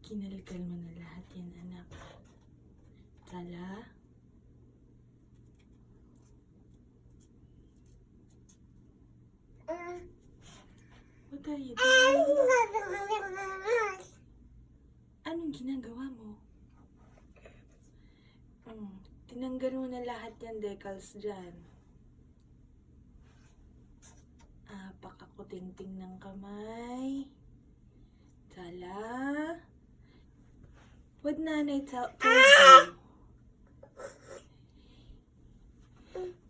Kinalkal mo na lahat yan, anak. Tala. What are you doing? Anong ginagawa mo? Tinanggal mo na lahat yan, decals dyan. Pakakuting-ting ng kamay. Tala. What nanay told you?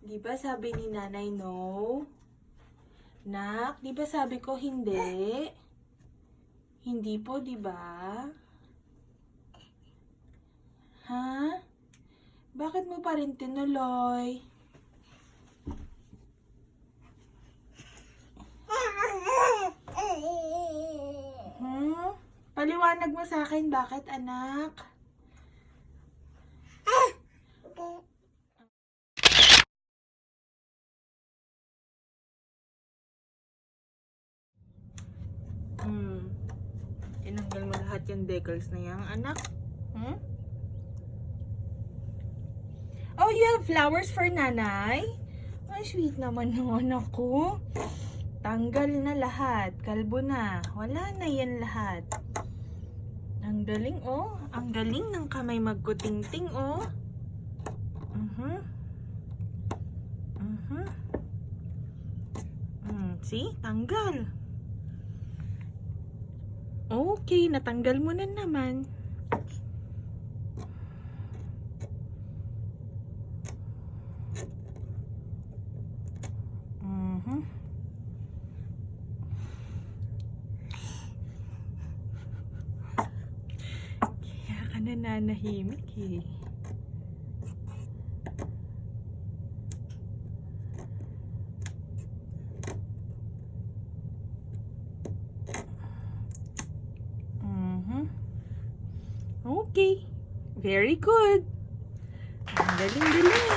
Di ba sabi ni nanay no? Nak, di ba sabi ko hindi? Hindi po, di ba? Ha? Bakit mo pa rin tinuloy? Paliwanag mo sa akin, bakit anak? Tinanggal mo lahat yung decals na yan, anak? Oh, you have flowers for nanay? Ay, sweet naman ng anak ko. Tanggal na lahat. Kalbo na. Wala na yan lahat. Ang galing, oh. Ang galing ng kamay magkuting-ting, oh. See? Tanggal. Okay, natanggal mo na naman. Kaya ka nananahimik eh. Okay. Very good. Ang galing-galing.